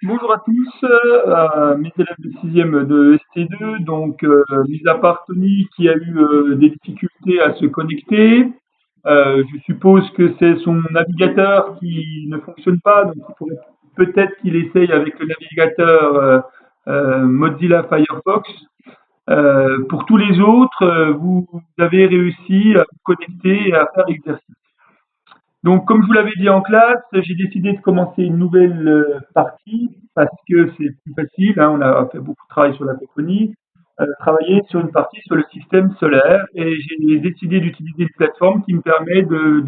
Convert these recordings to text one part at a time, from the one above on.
Bonjour à tous, mes élèves de sixième de ST2. Donc, mis à part Tony qui a eu des difficultés à se connecter, je suppose que c'est son navigateur qui ne fonctionne pas. Donc, il faudrait peut-être qu'il essaye avec le navigateur Mozilla Firefox. Pour tous les autres, vous avez réussi à vous connecter et à faire l'exercice. Donc, comme je vous l'avais dit en classe, j'ai décidé de commencer une nouvelle partie parce que c'est plus facile, hein, on a fait beaucoup de travail sur la cophonie, travailler sur une partie sur le système solaire et j'ai décidé d'utiliser une plateforme qui me permet de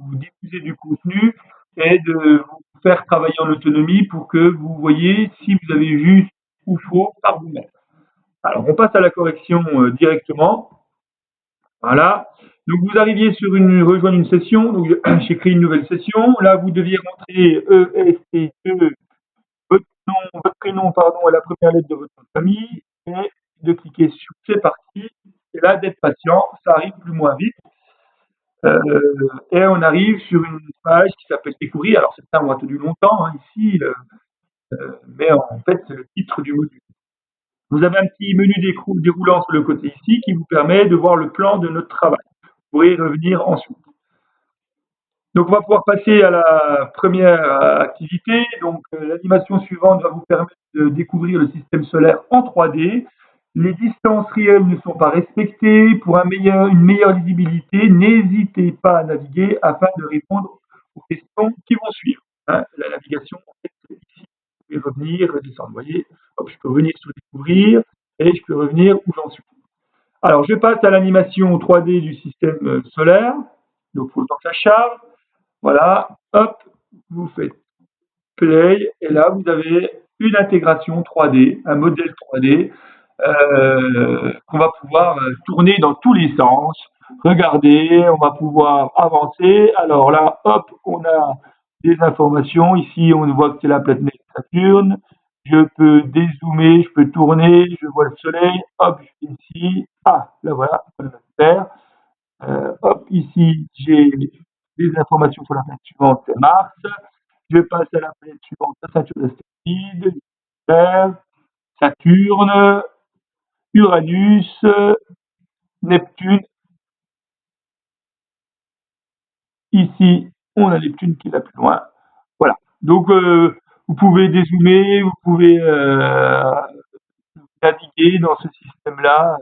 vous diffuser du contenu et de vous faire travailler en autonomie pour que vous voyez si vous avez juste ou faux par vous-même. Alors, on passe à la correction directement. Voilà. Donc vous arriviez sur rejoindre une session, donc j'ai créé une nouvelle session. Là, vous deviez rentrer EST2, votre prénom, pardon, et la première lettre de votre nom de famille, et de cliquer sur c'est parti. Et là, d'être patient, ça arrive plus ou moins vite. Euh, et on arrive sur une page qui s'appelle découvrir. Alors certains ont attendu longtemps ici, mais en fait c'est le titre du module. Vous avez un petit menu déroulant sur le côté ici qui vous permet de voir le plan de notre travail. Vous pourrez y revenir ensuite. Donc, on va pouvoir passer à la première activité. Donc, l'animation suivante va vous permettre de découvrir le système solaire en 3D. Les distances réelles ne sont pas respectées. Pour une meilleure lisibilité, n'hésitez pas à naviguer afin de répondre aux questions qui vont suivre. Hein, la navigation, en fait, c'est ici. Vous pouvez revenir, redescendre. Vous voyez, hop, je peux revenir sur découvrir et je peux revenir où j'en suis. Alors, je passe à l'animation 3D du système solaire. Donc, il faut le temps que ça charge. Voilà, hop, vous faites play et là vous avez une intégration 3D, un modèle 3D qu'on va pouvoir tourner dans tous les sens. Regardez, on va pouvoir avancer. Alors là, hop, on a des informations. Ici, on voit que c'est la planète Saturne. Je peux dézoomer, je peux tourner, je vois le soleil. Hop, je fais ici. Ah, là voilà, on va le faire. Hop, ici, j'ai des informations sur la planète suivante, c'est Mars. Je passe à la planète suivante, la ceinture d'astéroïdes, Jupiter, Saturne, Uranus, Neptune. Ici, on a Neptune qui est là plus loin. Voilà. Donc, vous pouvez dézoomer, vous pouvez naviguer dans ce système-là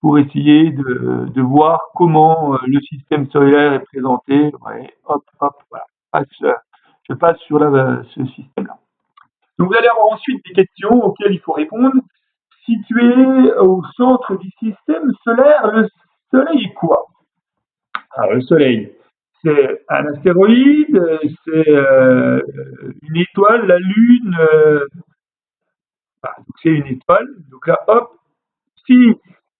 pour essayer de voir comment le système solaire est présenté. Ouais, hop, hop, voilà. Je passe sur ce système-là. Donc vous allez avoir ensuite des questions auxquelles il faut répondre. Situé au centre du système solaire, le Soleil est quoi? Alors le Soleil, c'est un astéroïde, c'est une étoile, la Lune, donc c'est une étoile. Donc là, hop, si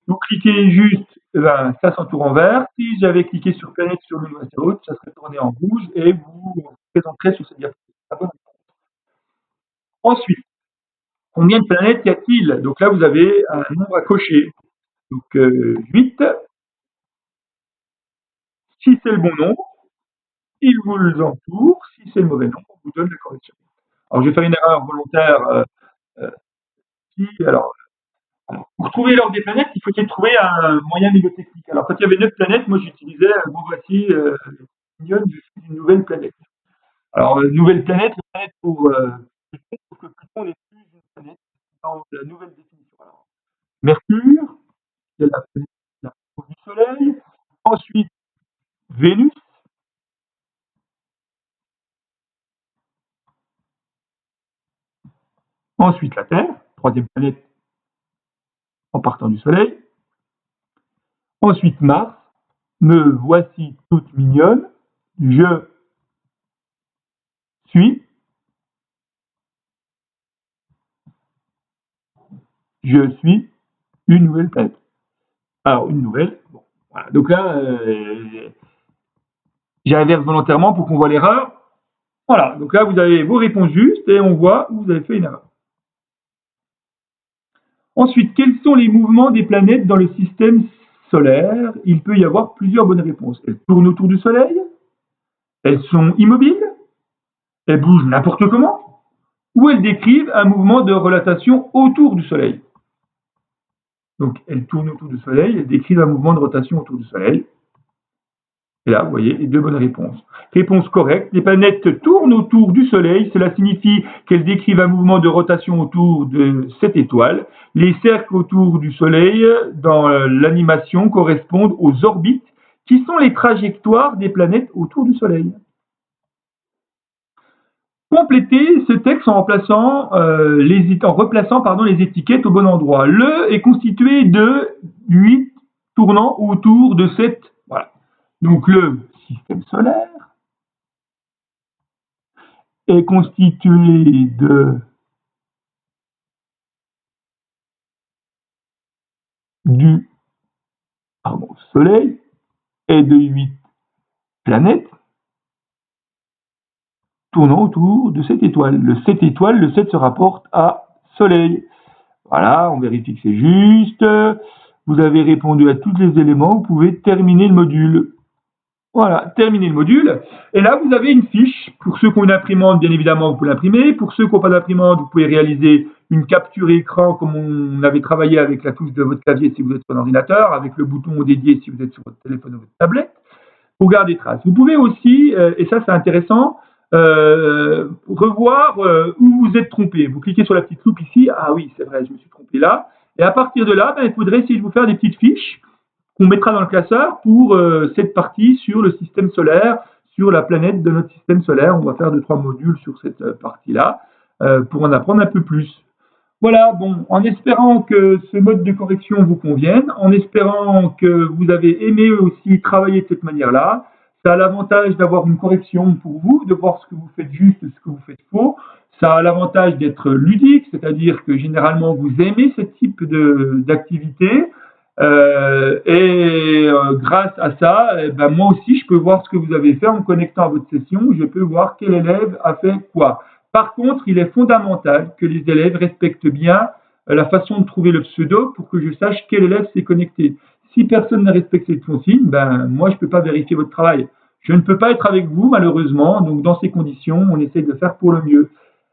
vous cliquez juste, ben, ça s'entoure en vert. Si j'avais cliqué sur planète, sur Lune ou astéroïde, ça serait tourné en rouge et vous présenterez sur cette diapositive. Ensuite, combien de planètes y a-t-il? Donc là, vous avez un nombre à cocher. Donc 8. Si c'est le bon nombre, il vous entoure. Si c'est le mauvais nombre, on vous donne la correction. Alors, je vais faire une erreur volontaire. Alors, pour trouver l'ordre des planètes, il faut essayer de trouver un moyen mnémotechnique. Alors, quand il y avait 9 planètes, moi j'utilisais, bon voici, une nouvelle planète. Alors, nouvelle planète, la planète pour Pluton, sauf que Pluton n'est plus une planète dans la nouvelle définition. Alors, Mercure, c'est la planète du Soleil. Ensuite, Vénus. Ensuite, la Terre, troisième planète en partant du Soleil. Ensuite, Mars. Me voici toute mignonne. Je suis. Je suis une nouvelle planète. Alors, une nouvelle. Bon, voilà. Donc là, j'inverse volontairement pour qu'on voit l'erreur. Voilà. Donc là, vous avez vos réponses justes et on voit où vous avez fait une erreur. Ensuite, quels sont les mouvements des planètes dans le système solaire? Il peut y avoir plusieurs bonnes réponses. Elles tournent autour du Soleil. Elles sont immobiles. Elles bougent n'importe comment. ou elles décrivent un mouvement de rotation autour du Soleil. Donc, elles tournent autour du Soleil, elles décrivent un mouvement de rotation autour du Soleil. Et là, vous voyez les deux bonnes réponses. Réponse correcte, les planètes tournent autour du Soleil, cela signifie qu'elles décrivent un mouvement de rotation autour de cette étoile. Les cercles autour du Soleil dans l'animation correspondent aux orbites qui sont les trajectoires des planètes autour du Soleil. Complétez ce texte en replaçant les étiquettes au bon endroit. Le est constitué de 8 tournant autour de cette. Voilà. Donc le système solaire est constitué du Soleil et de 8 planètes tournant autour de cette étoile. Cette étoile, le 7 se rapporte à Soleil. Voilà, on vérifie que c'est juste. Vous avez répondu à tous les éléments, vous pouvez terminer le module. Voilà, terminer le module. Et là, vous avez une fiche. Pour ceux qui ont une imprimante, bien évidemment, vous pouvez l'imprimer. Pour ceux qui n'ont pas d'imprimante, vous pouvez réaliser une capture écran comme on avait travaillé avec la touche de votre clavier si vous êtes sur un ordinateur, avec le bouton dédié si vous êtes sur votre téléphone ou votre tablette, pour garder trace. Vous pouvez aussi, et ça c'est intéressant, revoir où vous êtes trompé. Vous cliquez sur la petite loupe ici. Ah oui, c'est vrai, je me suis trompé là. Et à partir de là, il faudrait essayer de vous faire des petites fiches qu'on mettra dans le classeur pour cette partie sur le système solaire, sur la planète de notre système solaire. On va faire 2-3 modules sur cette partie-là pour en apprendre un peu plus. Voilà, bon, en espérant que ce mode de correction vous convienne, en espérant que vous avez aimé aussi travailler de cette manière-là, ça a l'avantage d'avoir une correction pour vous, de voir ce que vous faites juste et ce que vous faites faux. Ça a l'avantage d'être ludique, c'est-à-dire que généralement vous aimez ce type d'activité. Grâce à ça, moi aussi, je peux voir ce que vous avez fait en me connectant à votre session. Je peux voir quel élève a fait quoi. Par contre, il est fondamental que les élèves respectent bien la façon de trouver le pseudo pour que je sache quel élève s'est connecté. Si personne ne respecte cette consigne, moi, je ne peux pas vérifier votre travail. Je ne peux pas être avec vous, malheureusement. Donc, dans ces conditions, on essaie de faire pour le mieux.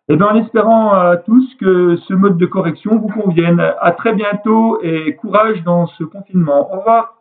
En espérant à tous que ce mode de correction vous convienne. À très bientôt et courage dans ce confinement. Au revoir.